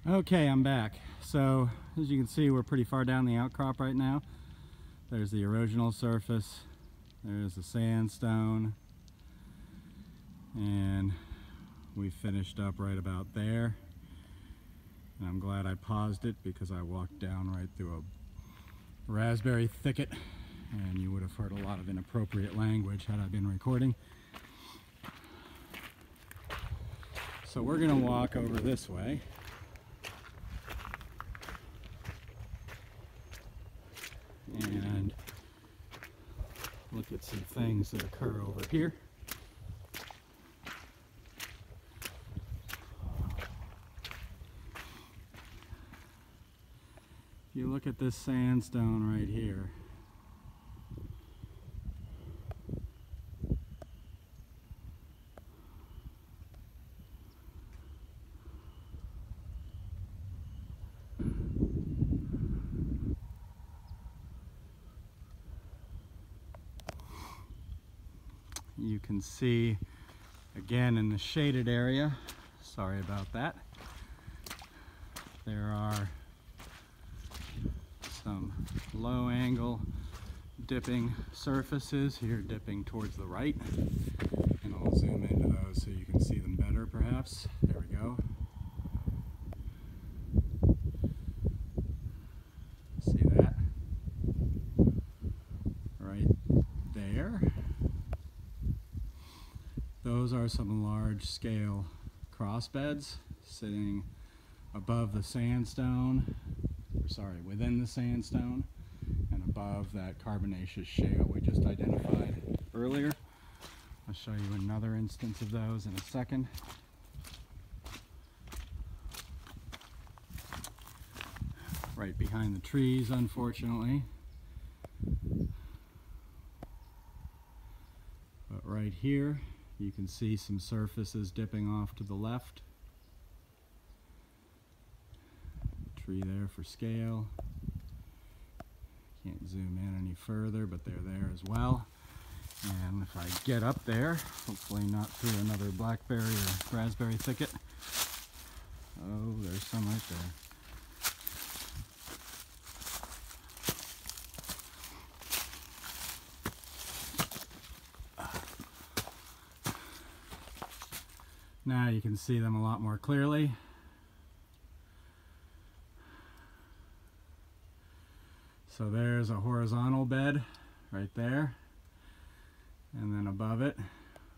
Okay, I'm back. So as you can see, we're pretty far down the outcrop right now. There's the erosional surface, there's the sandstone, and we finished up right about there. And I'm glad I paused it because I walked down right through a raspberry thicket and you would have heard a lot of inappropriate language had I been recording. So we're gonna walk over this way. And look at some things that occur over here. If you look at this sandstone right here, you can see again in the shaded area, sorry about that, there are some low angle dipping surfaces here, dipping towards the right, and I'll zoom into those so you can see them better perhaps. There we go. See that? Right there. Those are some large scale cross beds sitting above the sandstone, within the sandstone and above that carbonaceous shale we just identified earlier. I'll show you another instance of those in a second. Right behind the trees, unfortunately. But right here, you can see some surfaces dipping off to the left. Tree there for scale. Can't zoom in any further, but they're there as well. And if I get up there, hopefully not through another blackberry or raspberry thicket. Oh, there's some right there. Now you can see them a lot more clearly. So there's a horizontal bed right there, and then above it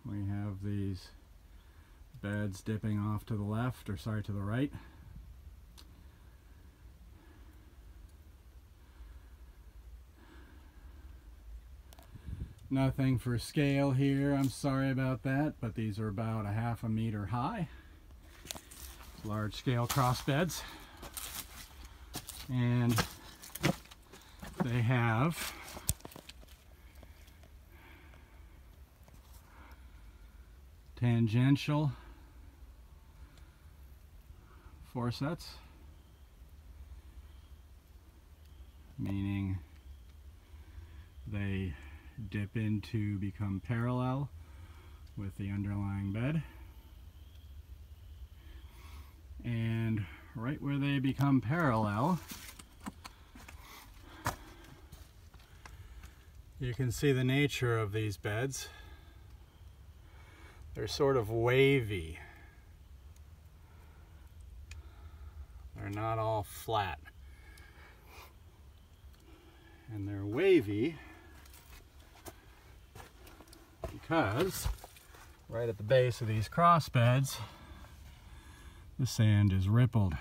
we have these beds dipping off to the left, or sorry, to the right. Nothing for scale here, I'm sorry about that, but these are about a half a meter high. Large scale cross beds. And they have tangential forceps, meaning they dip in to become parallel with the underlying bed. And right where they become parallel, you can see the nature of these beds. They're sort of wavy. They're not all flat. And they're wavy because right at the base of these cross beds, the sand is rippled.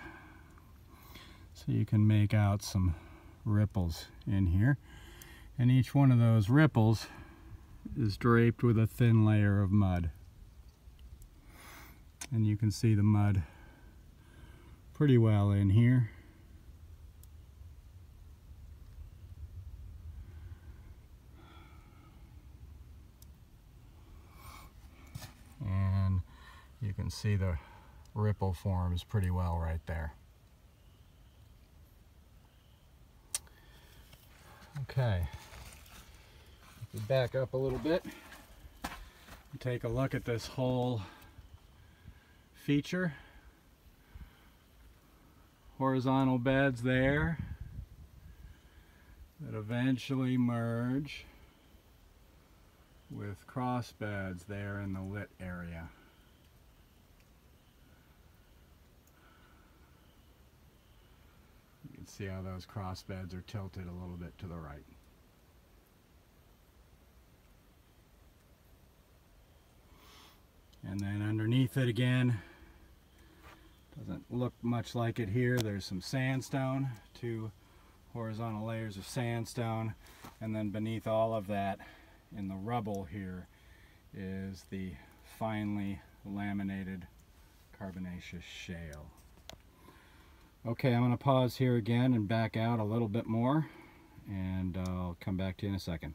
So you can make out some ripples in here. And each one of those ripples is draped with a thin layer of mud. And you can see the mud pretty well in here. And you can see the ripple forms pretty well right there. Okay, if we back up a little bit and take a look at this whole feature. horizontal beds there that eventually merge with cross beds there in the lit area. You can see how those cross beds are tilted a little bit to the right. And then underneath it again, doesn't look much like it here. There's some sandstone, 2 horizontal layers of sandstone, and then beneath all of that in the rubble here is the finely laminated carbonaceous shale. Okay, I'm going to pause here again and back out a little bit more, and I'll come back to you in a second.